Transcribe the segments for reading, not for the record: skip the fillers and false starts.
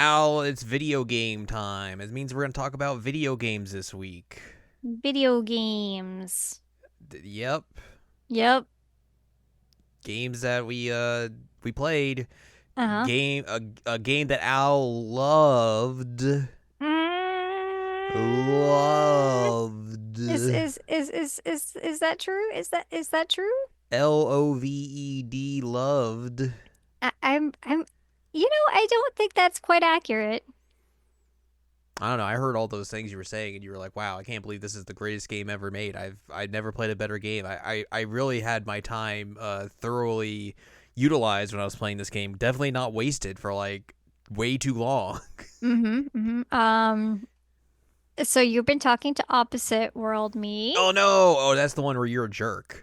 Al, it's video game time. It means we're going to talk about video games this week. Video games. Yep, Yep. games that we played. Uh-huh. A game that Al loved. Mm, Loved. is that true? Is that true? Loved. Loved. I'm I don't think that's quite accurate. I don't know. I heard all those things you were saying, and you were like, "Wow, I can't believe this is the greatest game ever made." I've never played a better game. I really had my time thoroughly utilized when I was playing this game. Definitely not wasted for like way too long. Mm-hmm. Mm-hmm. So you've been talking to opposite world me? Oh no! Oh, that's the one where you're a jerk.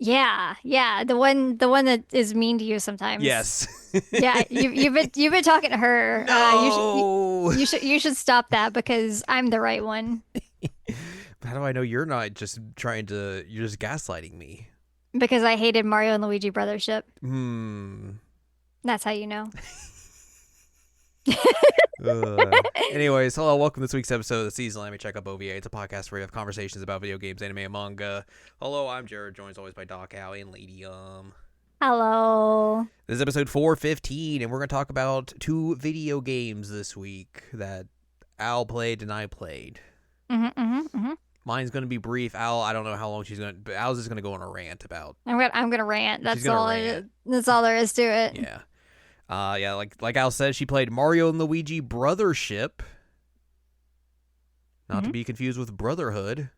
Yeah, yeah, the one that is mean to you sometimes. Yes. Yeah, you've been talking to her. You should you, No. you should you should stop that because I'm the right one. How do I know you're not just trying to? You're just gaslighting me. Because I hated Mario and Luigi Brothership. Hmm. That's how you know. Anyways, hello, welcome to this week's episode of the Season Anime Checkup OVA. It's a podcast where we have conversations about video games, anime, and manga. Hello, I'm Jared, joined as always by Doc, Allie, and Lady. Hello. This is episode 415, and we're going to talk about two video games this week that Al played and I played. Mm-hmm, mm-hmm, mm-hmm. Mine's going to be brief. Al, I don't know how long she's going to, but Al's just going to go on a rant about. I'm gonna rant. She's going to rant. That's all there is to it. Yeah. Yeah, like Al said, she played Mario and Luigi Brothership. Not to Mm-hmm. be confused with Brotherhood.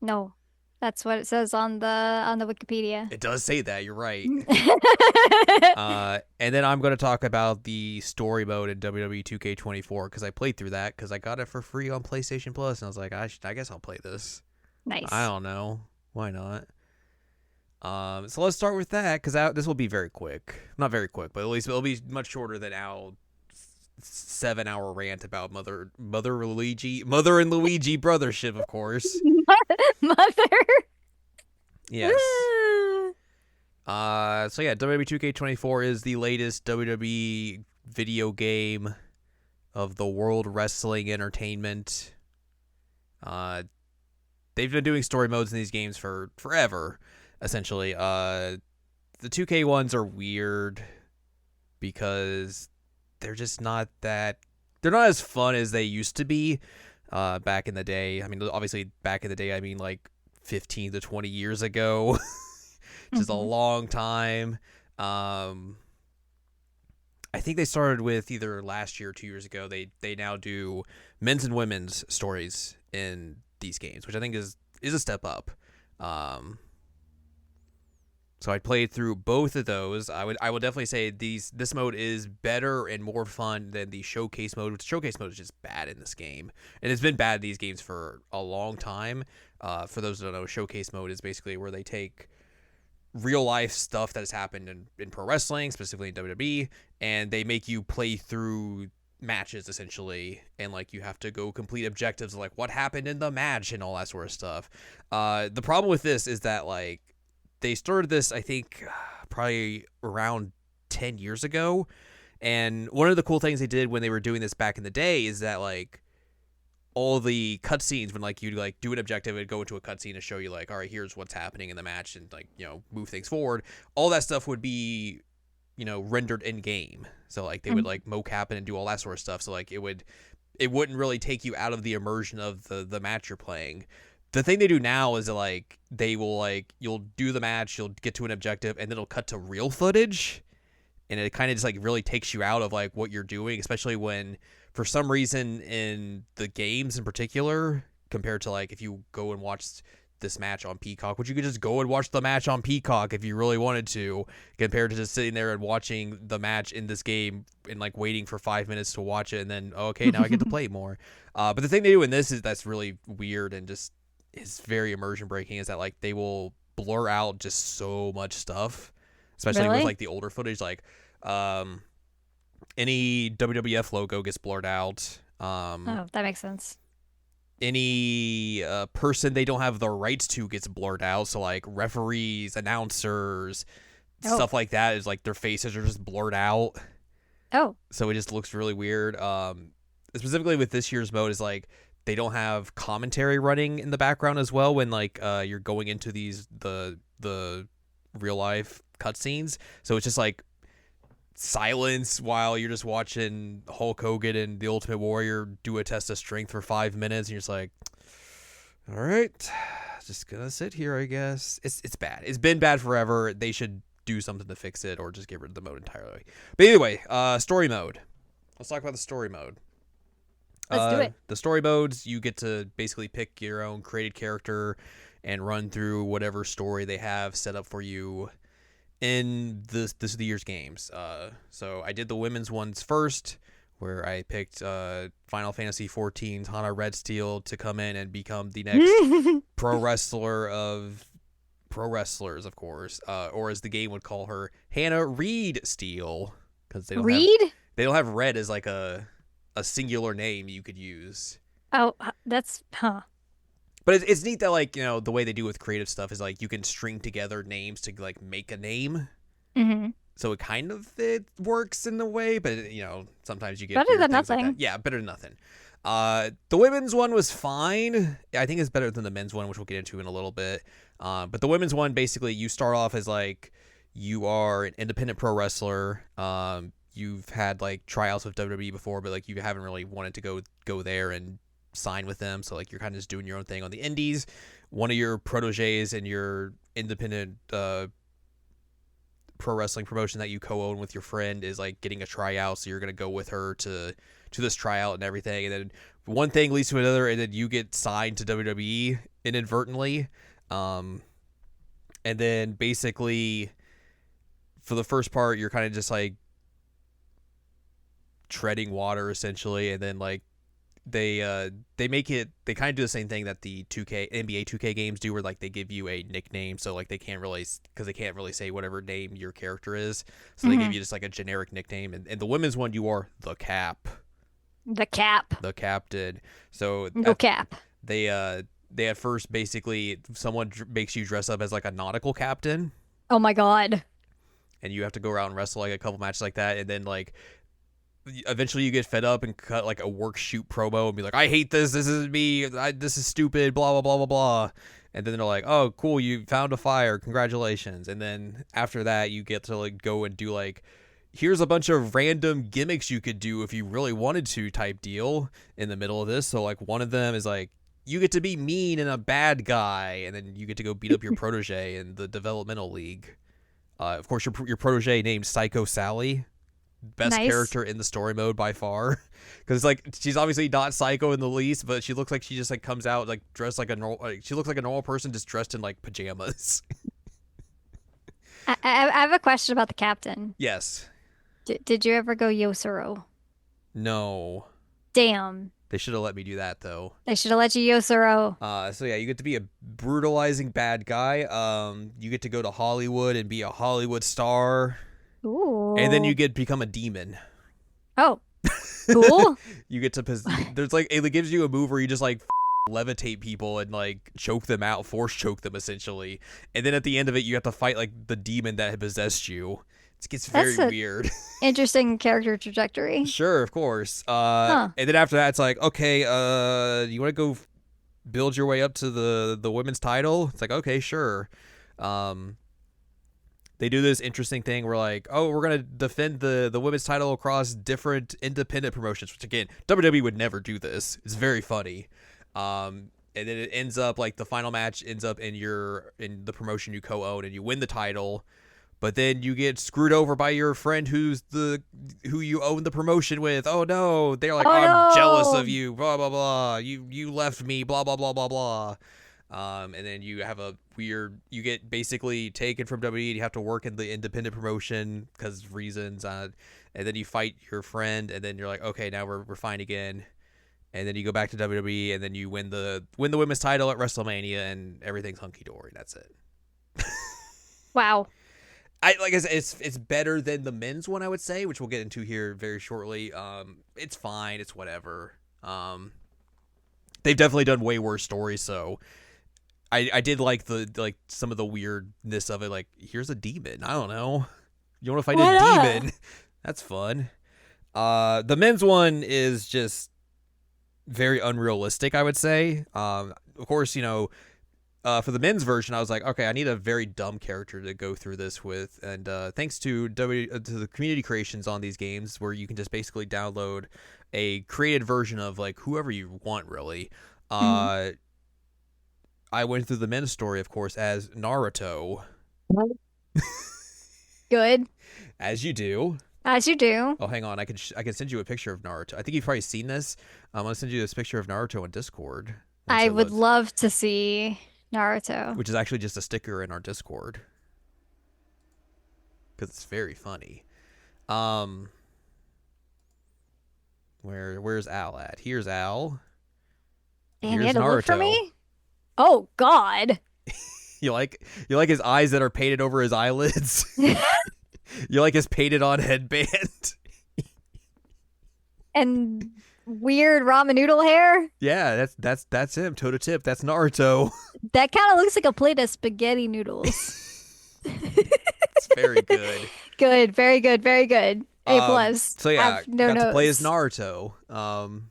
No, that's what it says on the Wikipedia. It does say that, you're right. And then I'm going to talk about the story mode in WWE 2K24 because I played through that because I got it for free on PlayStation Plus, and I was like, I guess I'll play this. I Nice. don't know. Why not? So let's start with that because this will be very quick. Not very quick, but at least it'll be much shorter than Al's 7-hour rant about Mother and Luigi Brothership, of course. Mother. Yes. So yeah, WWE 2K24 is the latest WWE video game of the World Wrestling Entertainment. They've been doing story modes in these games for forever, essentially. The 2K ones are weird because they're just not that. They're not as fun as they used to be back in the day. I mean, obviously, back in the day, I mean like 15 to 20 years ago. Just a long time. I think they started with either last year or 2 years ago. They now do men's and women's stories in these games, which I think is a step up. So I played through both of those. I would definitely say this mode is better and more fun than the showcase mode. The showcase mode is just bad in this game, and it's been bad in these games for a long time. For those that don't know, showcase mode is basically where they take real life stuff that has happened in pro wrestling, specifically in WWE, and they make you play through matches essentially, and like you have to go complete objectives of like what happened in the match and all that sort of stuff. The problem with this is that like they started this, I think, probably around 10 years ago, and one of the cool things they did when they were doing this back in the day is that like all the cutscenes, when like you like do an objective and go into a cutscene to show you like, all right, here's what's happening in the match and like, you know, move things forward. All that stuff would be, you know, rendered in game. So like they would like mocap it and do all that sort of stuff. So like it wouldn't really take you out of the immersion of the match you're playing. The thing they do now is that like they will like you'll do the match, you'll get to an objective, and then it'll cut to real footage, and it kind of just like really takes you out of like what you're doing, especially when for some reason in the games in particular, compared to like if you go and watch this match on Peacock, which you could just go and watch the match on Peacock if you really wanted to, compared to just sitting there and watching the match in this game and like waiting for 5 minutes to watch it and then okay, now I get to play more. But the thing they do in this is that's really weird and just is very immersion breaking is that like they will blur out just so much stuff, especially with Really? like the older footage, like any WWF logo gets blurred out. Oh, that makes sense. Any person they don't have the rights to gets blurred out. So like referees, announcers, Oh. stuff like that is like their faces are just blurred out. Oh. so it just looks really weird. Specifically with this year's mode is like they don't have commentary running in the background as well when like you're going into the real life cutscenes. So it's just like silence while you're just watching Hulk Hogan and the Ultimate Warrior do a test of strength for 5 minutes, and you're just like, all right, just gonna sit here, I guess. It's bad. It's been bad forever. They should do something to fix it or just get rid of the mode entirely. But anyway, story mode. Let's talk about the story mode. Let's do it. The story modes, you get to basically pick your own created character and run through whatever story they have set up for you in this the year's games. So I did the women's ones first, where I picked Final Fantasy XIV's Hana Redsteel to come in and become the next pro wrestler of pro wrestlers, of course, or as the game would call her, Hannah Reed Steel, because they don't have Red as like a singular name you could use. Oh, that's But it's neat that, like, you know, the way they do with creative stuff is like you can string together names to like make a name. Mm-hmm. So it works in a way, but you know, sometimes you get better than things nothing. Like that. Yeah, better than nothing. The women's one was fine. I think it's better than the men's one, which we'll get into in a little bit. But the women's one, basically, you start off as like you are an independent pro wrestler. You've had like tryouts with WWE before, but like you haven't really wanted to go there and sign with them. So like you're kind of just doing your own thing on the indies. One of your proteges in your independent pro wrestling promotion that you co-own with your friend is like getting a tryout, so you're gonna go with her to this tryout and everything, and then one thing leads to another, and then you get signed to WWE inadvertently, and then basically for the first part you're kind of just like treading water essentially, and then like they kind of do the same thing that the NBA 2K games do, where like they give you a nickname, so like they can't really say whatever name your character is, so they give you just like a generic nickname. And the women's one, you are the captain. So no cap. They at first basically someone makes you dress up as like a nautical captain. Oh my god. And you have to go around and wrestle like a couple matches like that, and then like eventually you get fed up and cut like a work shoot promo and be like, I hate this isn't me, this is stupid, blah blah blah blah blah, and then they're like, oh cool, you found a fire, congratulations. And then after that you get to like go and do like, here's a bunch of random gimmicks you could do if you really wanted to type deal in the middle of this. So like one of them is like, you get to be mean and a bad guy, and then you get to go beat up your protege in the developmental league. Of course your protege named Psycho Sally, best character in the story mode by far, because like she's obviously not psycho in the least, but she looks like she just like comes out like dressed like a normal, like, she looks like a normal person just dressed in like pajamas. I have a question about the captain. Yes. Did you ever go Yosuro? No. Damn. They should have let me do that though. They should have let you Yosuro. So yeah, you get to be a brutalizing bad guy. You get to go to Hollywood and be a Hollywood star. Ooh. And then you become a demon. Oh, cool. You get to there's like, it gives you a move where you just like levitate people and like choke them out, force choke them essentially. And then at the end of it, you have to fight like the demon that had possessed you. It gets very weird. Interesting character trajectory. Sure, of course. And then after that, it's like, okay, you want to go build your way up to the women's title? It's like, okay, sure. They do this interesting thing where like, oh, we're gonna defend the women's title across different independent promotions, which again, WWE would never do this. It's very funny. And then it ends up like the final match ends up in the promotion you co-own, and you win the title. But then you get screwed over by your friend who you own the promotion with. Oh no, they're like, I'm jealous of you, blah blah blah. You left me, blah blah blah blah blah. And then you have you get basically taken from WWE. You have to work in the independent promotion because reasons. And then you fight your friend, and then you're like, okay, now we're fine again. And then you go back to WWE, and then you win the women's title at WrestleMania, and everything's hunky dory. That's it. Wow. Like I said, it's better than the men's one, I would say, which we'll get into here very shortly. It's fine. It's whatever. They've definitely done way worse stories, so I did like some of the weirdness of it. Like, here's a demon. I don't know. You want to fight a demon? That's fun. The men's one is just very unrealistic, I would say. Of course, for the men's version, I was like, okay, I need a very dumb character to go through this with, and thanks to to the community creations on these games, where you can just basically download a created version of like whoever you want, really. Mhm. I went through the men's story, of course, as Naruto, Good, as you do. as you do. Oh, hang on, I can send you a picture of Naruto. I think you've probably seen this. I'm gonna send you this picture of Naruto on Discord once I it would loads, love to see Naruto. which is actually just a sticker in our Discord because it's very funny. Um, where's Al at? Here's Al. Damn, you Here's had to look for Naruto. me? Oh, God. You like his eyes that are painted over his eyelids. You like his painted on headband. And weird ramen noodle hair? Yeah, that's him, toe to tip. That's Naruto. That kind of looks like a plate of spaghetti noodles. It's very good. Good, very good, very good. A plus. So yeah, Have no got to play as notes. Naruto.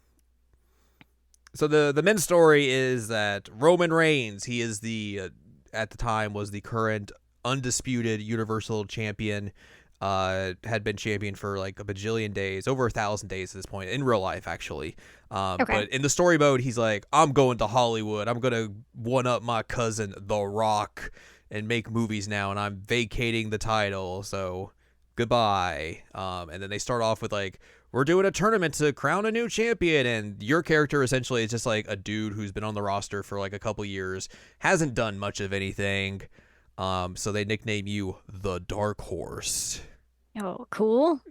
So the men's story is that Roman Reigns, he is the at the time was the current undisputed Universal Champion. Had been champion for like a bajillion days, over 1,000 days at this point in real life, actually. Okay. But in the story mode, he's like, I'm going to Hollywood. I'm gonna one up my cousin, The Rock, and make movies now, and I'm vacating the title. So goodbye. And then they start off with like, we're doing a tournament to crown a new champion, and your character essentially is just like a dude who's been on the roster for like a couple years, hasn't done much of anything. So they nickname you the Dark Horse. Oh, cool.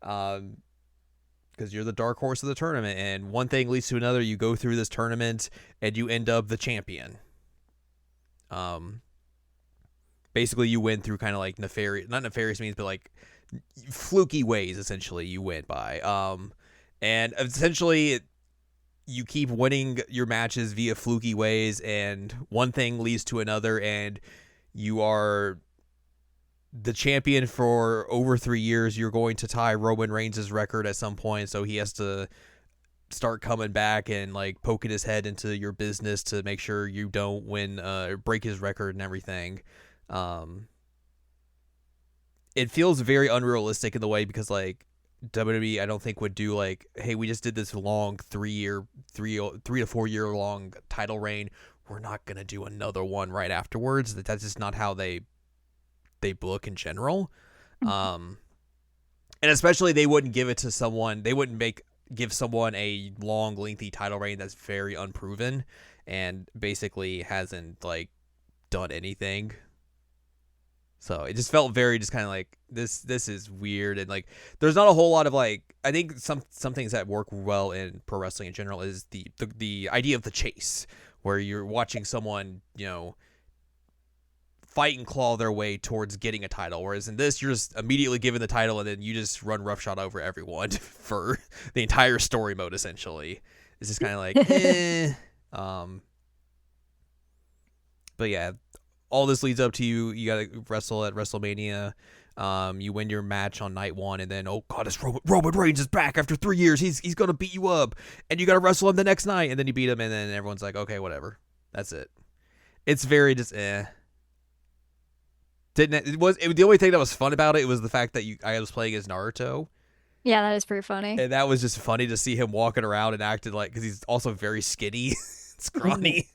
Because you're the dark horse of the tournament, and one thing leads to another. You go through this tournament, and you end up the champion. Basically, you win through kind of like not nefarious means, but like fluky ways. Essentially, you win by. And essentially, you keep winning your matches via fluky ways, and one thing leads to another, and you are the champion for over 3 years. You're going to tie Roman Reigns' record at some point, so he has to start coming back and like poking his head into your business to make sure you don't win, break his record and everything. It feels very unrealistic in the way because like WWE, I don't think would do like, hey, we just did this long 3 to 4 year long title reign. We're not gonna do another one right afterwards. That's just not how they book in general. And especially they wouldn't give it to someone. They wouldn't give someone a long, lengthy title reign that's very unproven and basically hasn't like done anything. So it just felt very just kind of like this is weird, and like there's not a whole lot of like, I think some things that work well in pro wrestling in general is the idea of the chase, where you're watching someone, fight and claw their way towards getting a title, whereas in this you're just immediately given the title and then you just run roughshod over everyone for the entire story mode. Essentially, it's just kind of like but yeah, all this leads up to you gotta wrestle at WrestleMania. You win your match on night one, and then, oh god, it's Roman Reigns is back after 3 years. He's gonna beat you up, and you gotta wrestle him the next night, and then you beat him, and then everyone's like, okay, whatever, that's it. It's very just the only thing that was fun about it was the fact that I was playing as Naruto, Yeah, that is pretty funny. and that was just funny to see him walking around and acting like, because he's also very skinny, scrawny.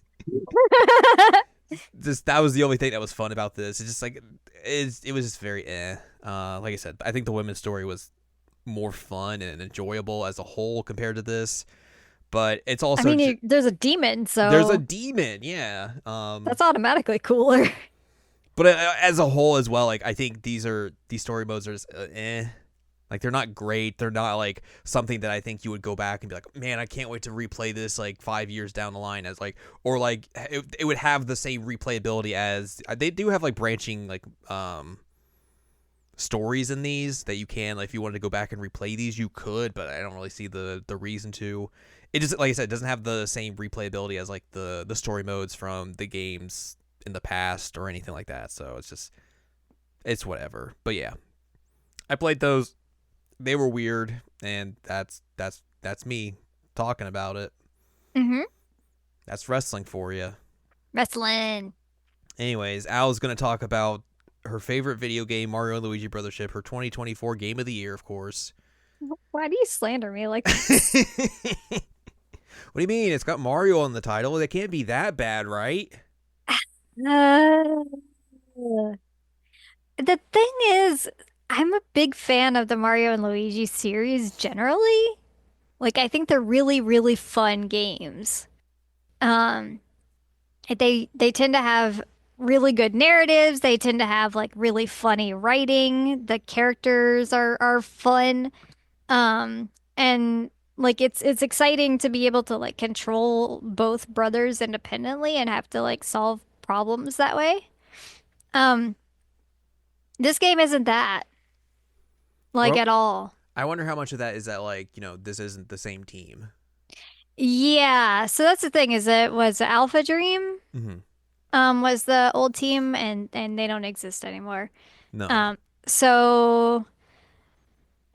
Just that was the only thing that was fun about this. It's just like it was just very like I said, I think the women's story was more fun and enjoyable as a whole compared to this, but it's I also mean, there's a demon, there's a so demon, yeah. that's automatically cooler. But as a whole as well, like I think these story modes are just, like they're not great. They're not like something that I think you would go back and be like, man, I can't wait to replay this like 5 years down the line, as like, or like it would have the same replayability as they do have like branching like stories in these that you can, like if you wanted to go back and replay these you could, but I don't really see the reason to. It just, like I said, it doesn't have the same replayability as like the story modes from the games in the past or anything like that. So it's whatever. But yeah, I played those. they were weird, and that's me talking about it. Mm-hmm. That's wrestling for you. Wrestling. Anyways, Al's gonna talk about her favorite video game, Mario and Luigi Brothership, her 2024 Game of the Year, of course. Why do you slander me like this? What do you mean? It's got Mario on the title. It can't be that bad, right? Uh, the thing is, I'm a big fan of the Mario and Luigi series generally. Like, I think they're really, really fun games. Um, they tend to have really good narratives. They tend to have like really funny writing. The characters are fun. And like it's exciting to be able to like control both brothers independently and have to like solve problems that way. Um, this game isn't that like Well, at all. I wonder how much of that is that, like, this isn't the same team. Yeah, so that's the thing is it was Alpha Dream Mm-hmm. was the old team and they don't exist anymore. No, Um so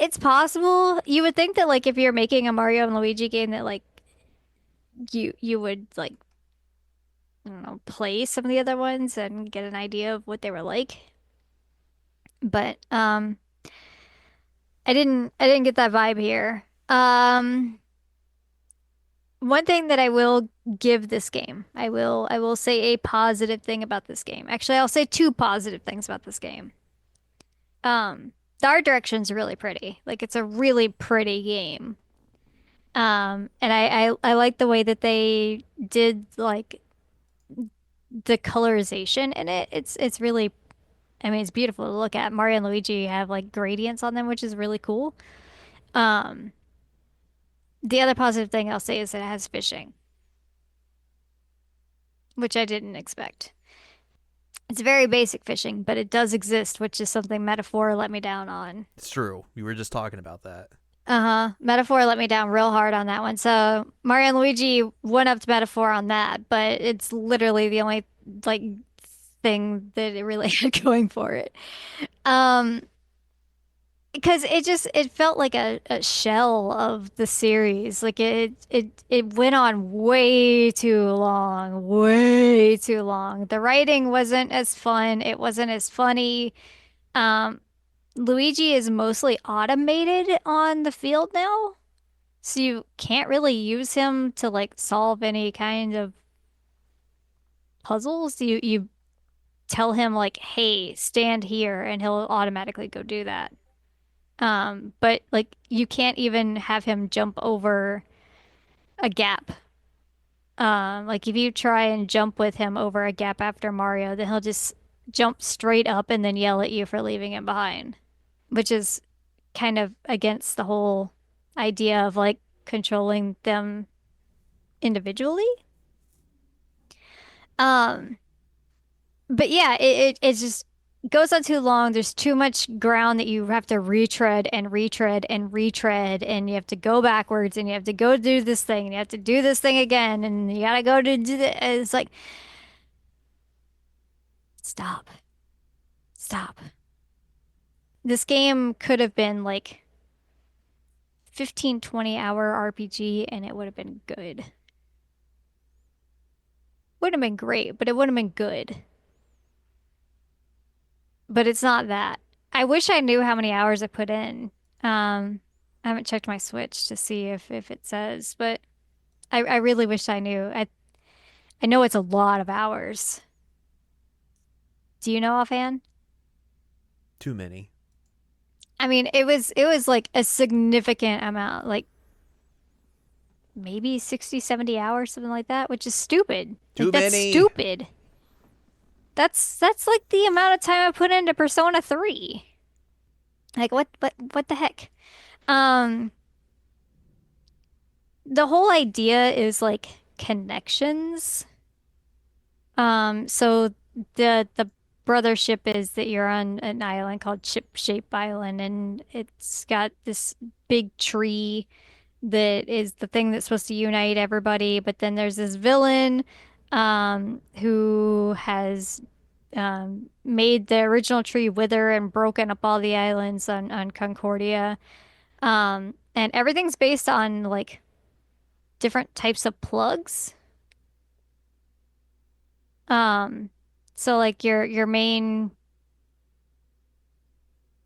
it's possible you would think that like if you're making a Mario and Luigi game that like you would like I don't know play some of the other ones and get an idea of what they were like. But I didn't get that vibe here. One thing that I will give this game, I will say a positive thing about this game. Actually, I'll say two positive things about this game. The art direction's really pretty. Like it's a really pretty game. And I like the way that they did like the colorization in it. It's really I mean it's beautiful to look at. Mario and Luigi have like gradients on them, which is really cool. Um, the other positive thing I'll say is that it has fishing, which I didn't expect. It's very basic fishing, but it does exist, which is something Metaphor let me down on. it's true. We were just talking about that. Uh-huh. Metaphor let me down real hard on that one. So Mario and Luigi one-upped Metaphor on that, but it's literally the only like thing that it really had going for it. Um, because it felt like a shell of the series. Like it went on way too long, way too long. The writing wasn't as fun. It wasn't as funny. Um, Luigi is mostly automated on the field now, so you can't really use him to like solve any kind of puzzles. You tell him like, "Hey, stand here," and he'll automatically go do that. But like you can't even have him jump over a gap. Like if you try and jump with him over a gap after Mario, then he'll just jump straight up and then yell at you for leaving him behind, which is kind of against the whole idea of like controlling them individually. Um, but yeah, it just goes on too long. There's too much ground that you have to retread and retread and retread, and you have to go backwards, and you have to go do this thing, and you have to do this thing again, and you gotta go to do the, it's like, stop, stop. This game could have been like 15, 20 hour RPG, and it would have been good. Would have been great, but it would have been good. But it's not that. I wish I knew how many hours I put in. I haven't checked my Switch to see if it says, but I really wish I knew. I know it's a lot of hours. Do you know offhand? Too many. I mean, it was like a significant amount, like maybe 60, 70 hours, something like that, which is stupid. Like Too that's many. stupid. That's like the amount of time I put into Persona 3. Like what the heck? Um, the whole idea is like connections. So the brothership is that you're on an island called Chip Shape Island, and it's got this big tree that is the thing that's supposed to unite everybody. But then there's this villain, who has made the original tree wither and broken up all the islands on Concordia. And everything's based on like different types of plugs. Um, so like your main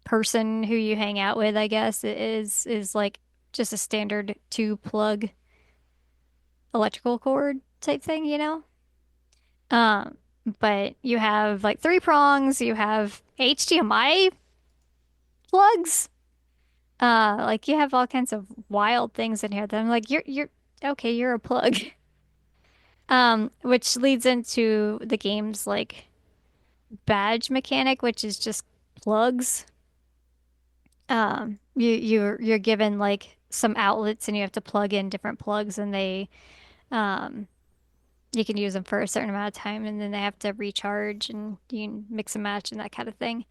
person who you hang out with, I guess, is like just a standard two plug electrical cord type thing, you know? Um, but you have like three prongs, you have HDMI plugs. Like you have all kinds of wild things in here that I'm like, you're okay, you're a plug. Which leads into the game's like badge mechanic, which is just plugs. You're given like some outlets and you have to plug in different plugs and they um you can use them for a certain amount of time and then they have to recharge and you can mix and match and that kind of thing.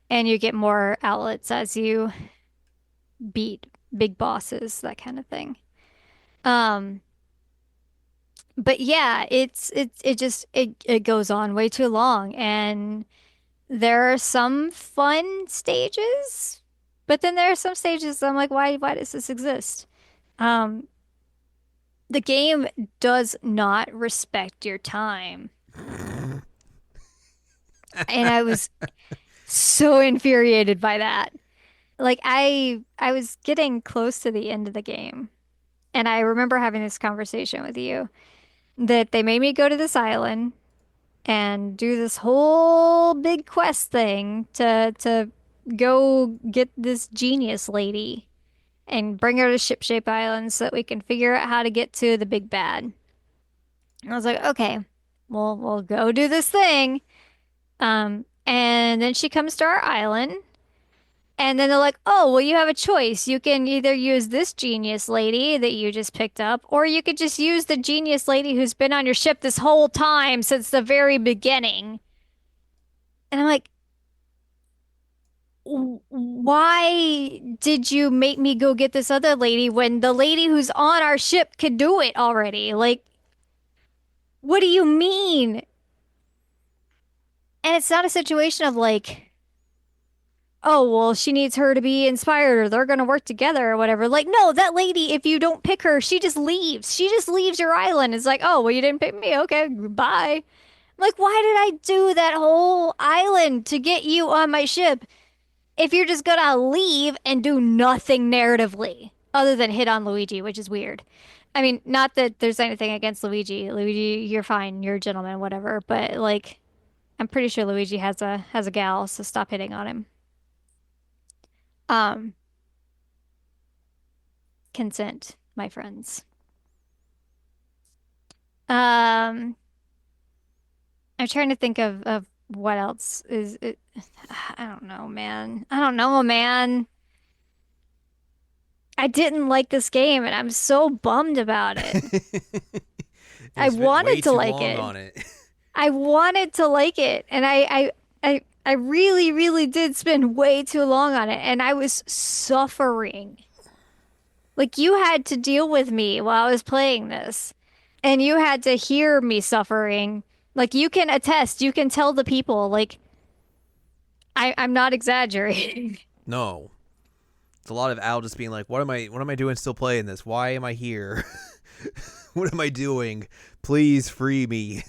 And you get more outlets as you beat big bosses, that kind of thing. Um, but yeah, it goes on way too long and there are some fun stages, but then there are some stages I'm like, why does this exist? Um, the game does not respect your time. And I was so infuriated by that. Like I was getting close to the end of the game, and I remember having this conversation with you that they made me go to this island and do this whole big quest thing to go get this genius lady and bring her to Ship Island so that we can figure out how to get to the big bad. And I was like, okay, well, we'll go do this thing. And then she comes to our island, and then they're like, oh, well, you have a choice. You can either use this genius lady that you just picked up, or you could just use the genius lady who's been on your ship this whole time since the very beginning. And I'm like, why did you make me go get this other lady when the lady who's on our ship could do it already? Like, what do you mean? And it's not a situation of like, oh, well, she needs her to be inspired or they're going to work together or whatever. Like, no, that lady, if you don't pick her, she just leaves. She just leaves your island. It's like, oh, well, you didn't pick me. Okay, bye. Like, why did I do that whole island to get you on my ship if you're just gonna leave and do nothing narratively other than hit on Luigi, which is weird? I mean, not that there's anything against Luigi. Luigi, you're fine. You're a gentleman, whatever. But like, I'm pretty sure Luigi has a gal, so stop hitting on him. Um, Consent, my friends. Um, I'm trying to think of what else is it. I don't know, man. I don't know, man. I didn't like this game and I'm so bummed about it. I They spent way wanted to too like long it. on it. I wanted to like it and I really, really did spend way too long on it and I was suffering. Like you had to deal with me while I was playing this. And you had to hear me suffering. Like you can attest, you can tell the people, like I'm not exaggerating. No, it's a lot of Al just being like, what am I doing still playing this? Why am I here? What am I doing? Please free me.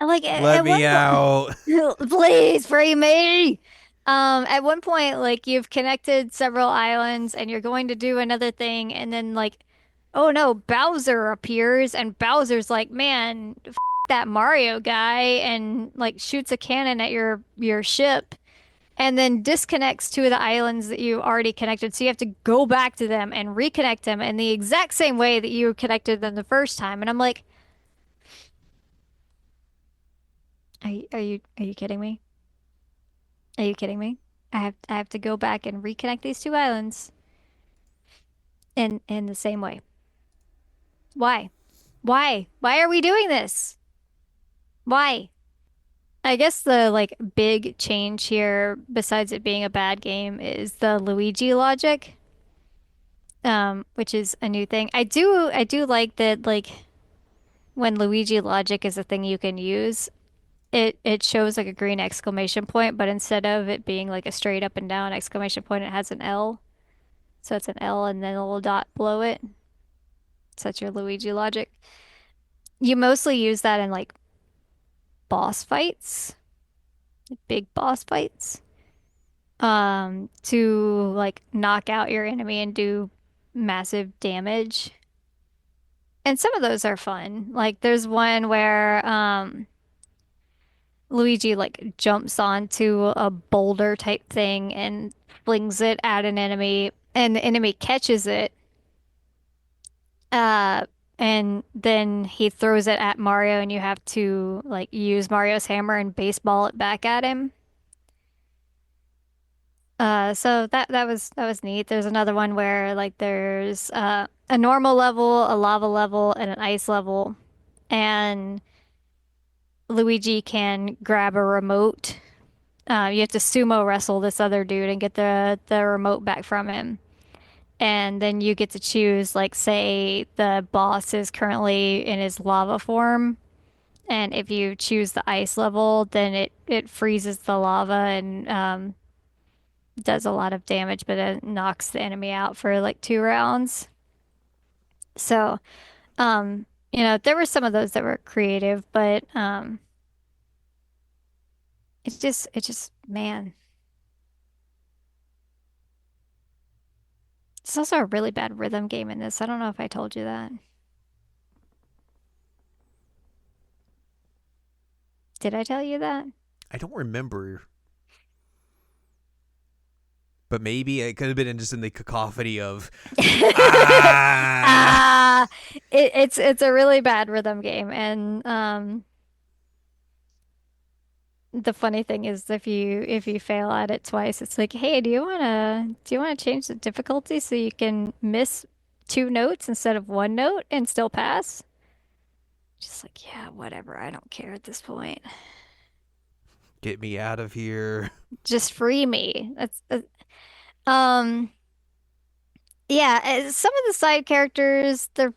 Like Let at one me point, out. please free me. At one point, like you've connected several islands and you're going to do another thing, and then like, oh no, Bowser appears, and Bowser's like, man, that Mario guy, and like shoots a cannon at your ship, and then disconnects two of the islands that you already connected. So you have to go back to them and reconnect them in the exact same way that you connected them the first time. And I'm like, are you kidding me? Are you kidding me? I have to go back and reconnect these two islands in the same way. Why? Why? Why are we doing this? Why? I guess the like big change here, besides it being a bad game, is the Luigi logic, which is a new thing. I do like that like when Luigi logic is a thing you can use, it shows like a green exclamation point, but instead of it being like a straight up and down exclamation point, it has an L. So it's an L and then a little dot below it. Such your Luigi logic. You mostly use that in like boss fights, big boss fights, to like knock out your enemy and do massive damage. And some of those are fun. Like there's one where Luigi like jumps onto a boulder type thing and flings it at an enemy, and the enemy catches it. Uh, and then he throws it at Mario, and you have to like use Mario's hammer and baseball it back at him. So that was neat. There's another one where like there's a normal level, a lava level, and an ice level, and Luigi can grab a remote. You have to sumo wrestle this other dude and get the remote back from him. And then you get to choose, like, say the boss is currently in his lava form. And if you choose the ice level, then it freezes the lava and does a lot of damage, but it knocks the enemy out for like 2 rounds. So, there were some of those that were creative, but it just, man, it's also a really bad rhythm game in this. I don't know if I told you that. Did I tell you that? I don't remember, but maybe it could have been just in the cacophony of ah. Ah, it's a really bad rhythm game, and the funny thing is if you fail at it twice, it's like, hey, do you wanna change the difficulty so you can miss 2 notes instead of 1 note and still pass? Just like, yeah, whatever. I don't care at this point. Get me out of here. Just free me. Um, yeah. Some of the side characters, they're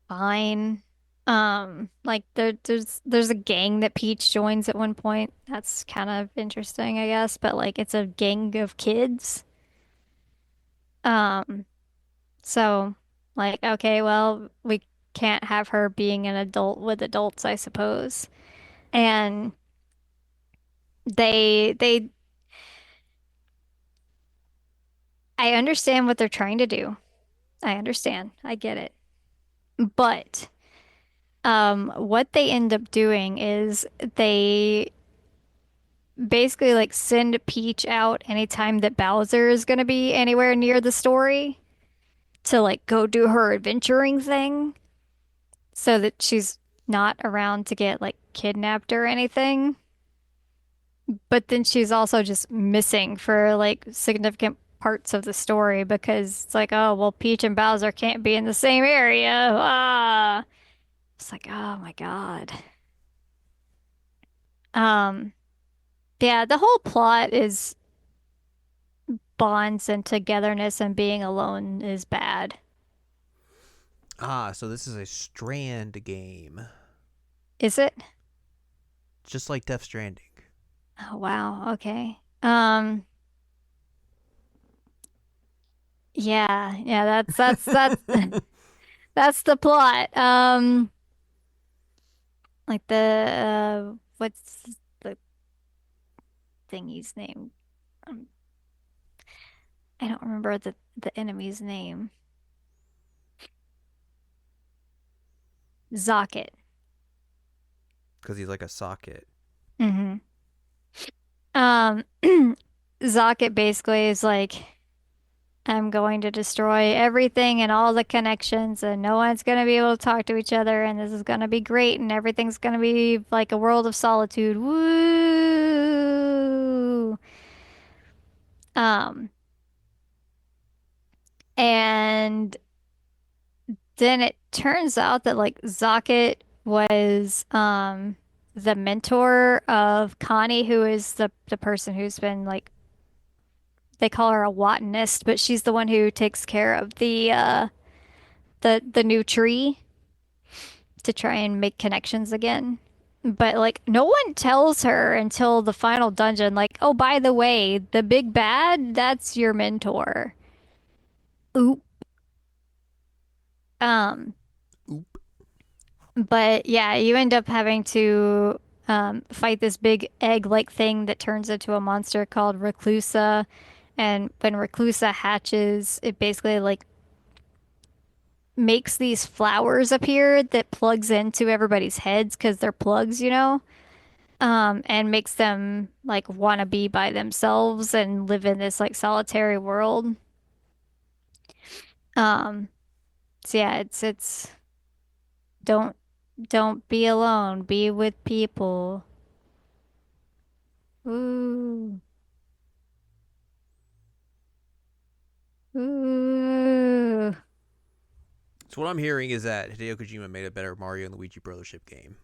fine. Like there's a gang that Peach joins at one point. That's kind of interesting, I guess, but like it's a gang of kids. Um, so like okay, well, we can't have her being an adult with adults, I suppose. And they I understand what they're trying to do. I understand. I get it. But what they end up doing is they basically like send Peach out anytime that Bowser is gonna be anywhere near the story to like go do her adventuring thing so that she's not around to get like kidnapped or anything. But then she's also just missing for like significant parts of the story because it's like, oh, well, Peach and Bowser can't be in the same area. Ah, it's like, oh my God. Um, yeah, the whole plot is bonds and togetherness, and being alone is bad. So this is a Strand game, Is it? just like Death Stranding. Oh, wow. Okay. Yeah, yeah, that's that's the plot. Like what's the thingy's name? Um, I don't remember the enemy's name. Zocket. Because he's like a socket. Hmm. Um, Zocket basically is like, I'm going to destroy everything and all the connections, and no one's going to be able to talk to each other, and this is going to be great, and everything's going to be like a world of solitude. Woo! Um, and then it turns out that like Zocket was the mentor of Connie, who is the person who's been like, they call her a botanist, but she's the one who takes care of the new tree to try and make connections again. But like no one tells her until the final dungeon, like, oh, by the way, the big bad, that's your mentor. Oop. Um, Oop. but yeah, you end up having to fight this big egg-like thing that turns into a monster called Reclusa. And when Reclusa hatches, it basically like makes these flowers appear that plugs into everybody's heads because they're plugs, and makes them like want to be by themselves and live in this like solitary world. Um, so yeah, it's don't don't be alone, be with people. Ooh, ooh. So what I'm hearing is that Hideo Kojima made a better Mario and Luigi Brothership game.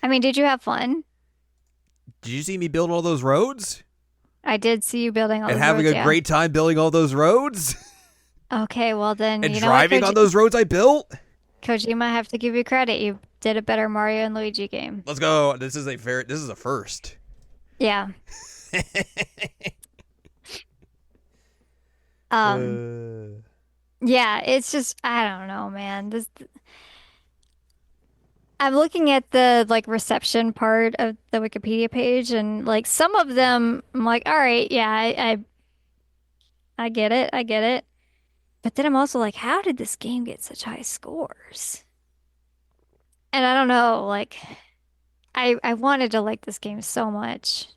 I mean, did you have fun? Did you see me build all those roads? I did see you building all And those having roads, a yeah. great time building all those roads? Okay, well then, And you know what, driving on those roads I built? Kojima, I have to give you credit. You did a better Mario and Luigi game. Let's go. This is a first. Yeah. Um, uh, yeah, it's just I don't know, man. This I'm looking at the like reception part of the Wikipedia page and like some of them I'm like, all right, yeah, I get it. I get it. But then I'm also like, how did this game get such high scores? And I don't know, like I wanted to like this game so much.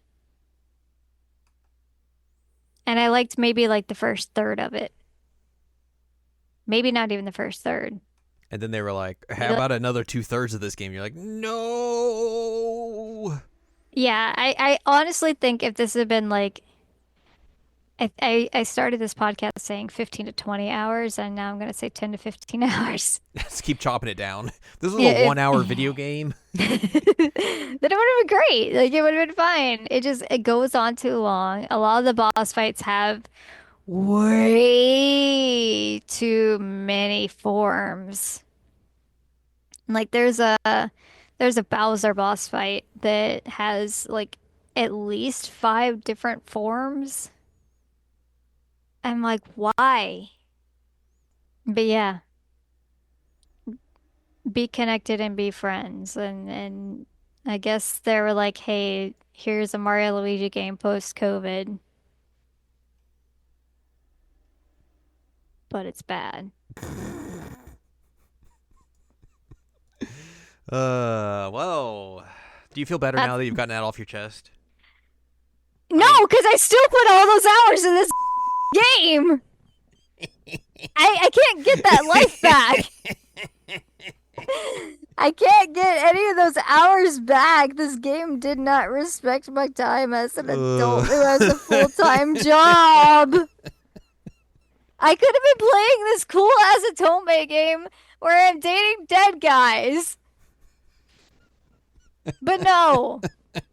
And I liked maybe like the first third of it. Maybe not even the first third. and then they were like, how Maybe like, about another 2/3 of this game? You're like, no. yeah, I honestly think if this had been like I started this podcast saying 15 to 20 hours, and now I'm going to say 10 to 15 hours. Let's keep chopping it down. This was a Yeah, 1 hour video game. then it would have been great. Like it would have been fine. It goes on too long. A lot of the boss fights have way too many forms. Like there's a Bowser boss fight that has like at least 5 different forms. I'm like, why? But yeah, be connected and be friends. And I guess they were like, hey, here's a Mario Luigi game post-COVID, but it's bad. Well, do you feel better That's now that you've gotten that off your chest? I no, mean, because I still put all those hours in this game. I can't get that life back. I can't get any of those hours back. This game did not respect my time as an adult who has a full-time job. I could have been playing this cool ass Atome game where I'm dating dead guys. But no,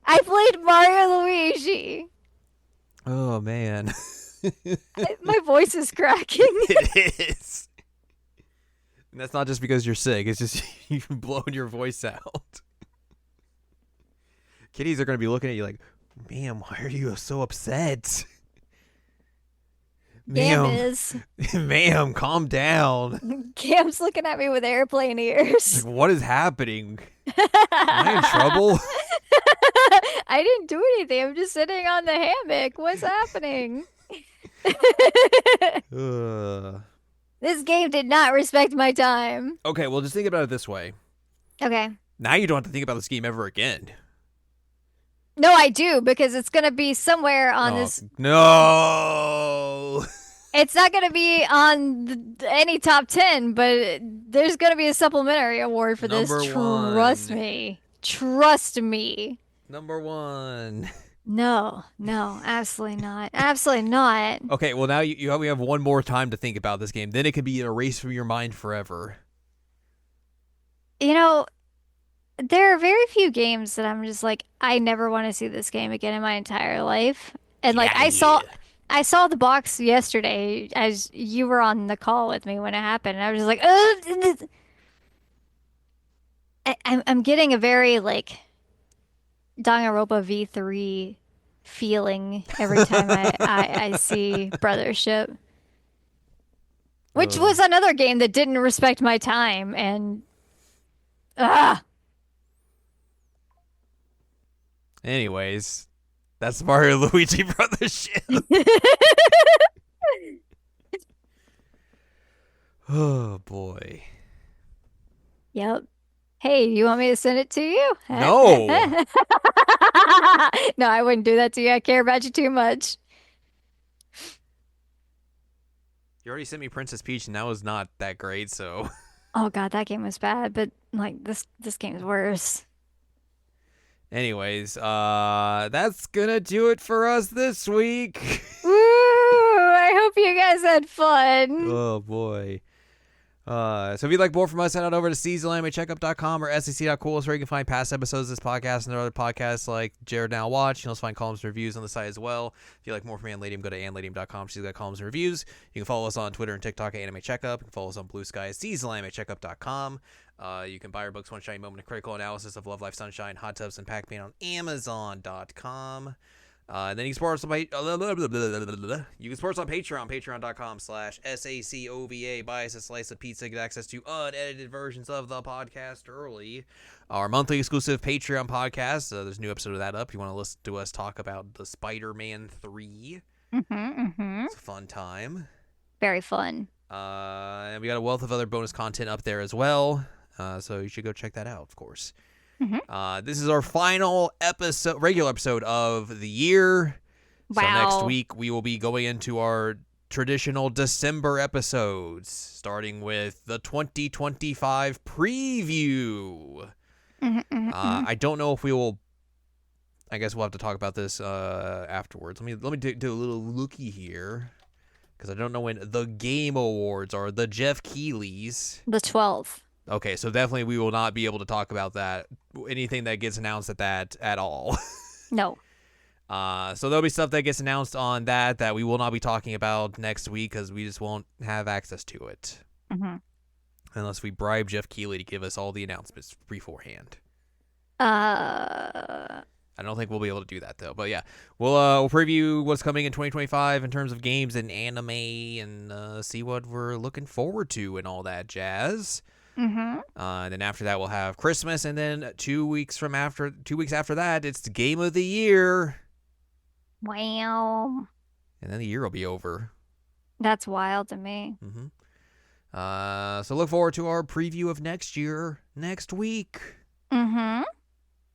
I played Mario Luigi. oh man, My voice is cracking. it is. And that's not just because you're sick. It's just you've blown your voice out. Kitties are gonna be looking at you like, "Ma'am, why are you so upset?" Cam Ma'am, is. ma'am, calm down. Cam's looking at me with airplane Like, ears. what is happening? Am I in trouble? I didn't do anything. I'm just sitting on the hammock. What's happening? Ugh. This game did not respect my time. Okay, well, just think about it this way. Okay. Now you don't have to think about this game ever again. No, I do because it's going to be somewhere on Oh, this. no. It's not going to be on any top 10, but there's going to be a supplementary award for this. Number Trust one. me. Trust me. Number one. No, no, absolutely not. Absolutely not. Okay, well, now you only have one more time to think about this game. Then it can be erased from your mind forever. You know, there are very few games that I'm just like, I never want to see this game again in my entire life. And Get like out of here. I saw the box yesterday as you were on the call with me when it happened. And I was just like, I'm getting a very like Danganronpa V3 feeling every time I see Brothership, which uh, was another game that didn't respect my time and ah. anyways, that's Mario Luigi Brothership. Oh boy. Yep. Hey, you want me to send it to you? No. No, I wouldn't do that to you. I care about you too much. You already sent me Princess Peach, and that was not that great. So, Oh God, that game was bad, but like this game is worse. anyways, that's gonna do it for us this week. Woo! I hope you guys had fun. Oh boy. So if you'd like more from us, head on over to seasolanimecheckup.com or sec.cool, where you can find past episodes of this podcast and other podcasts like Jared Now Watch. You can also find columns and reviews on the site as well. If you like more from Anladium, go to anladium.com. She's got columns and reviews. You can follow us on Twitter and TikTok at Anime Checkup. You can follow us on Blue Sky at seasolanimecheckup.com. You can buy our books, One Shiny Moment, a critical analysis of Love, Life, Sunshine, Hot Tubs, and Pac-Man on Amazon.com. And then you can support us on Patreon, patreon.com/SACOVA. Buy us a slice of pizza, get access to unedited versions of the podcast early. Our monthly exclusive Patreon podcast. There's a new episode of that up. You want to listen to us talk about the Spider-Man 3. It's a fun time. Very fun. And we got a wealth of other bonus content up there as well. So you should go check that out, of course. This is our final episode, regular episode of the year. So next week we will be going into our traditional December episodes, starting with the 2025 preview. I don't know if we will. I guess we'll have to talk about this afterwards. Let me do a little looky here, because I don't know when the Game Awards are. The Jeff Keighley's. The 12th. Okay, so definitely we will not be able to talk about that, anything that gets announced at that at all. No. So there'll be stuff that gets announced on that we will not be talking about next week because we just won't have access to it. Unless we bribe Jeff Keighley to give us all the announcements beforehand. I don't think we'll be able to do that though. But yeah, we'll preview what's coming in 2025 in terms of games and anime and see what we're looking forward to and all that jazz. And then after that we'll have Christmas, and then 2 weeks after that it's the Game of the Year. Wow. And then the year will be over. That's wild to me. So look forward to our preview of next year next week.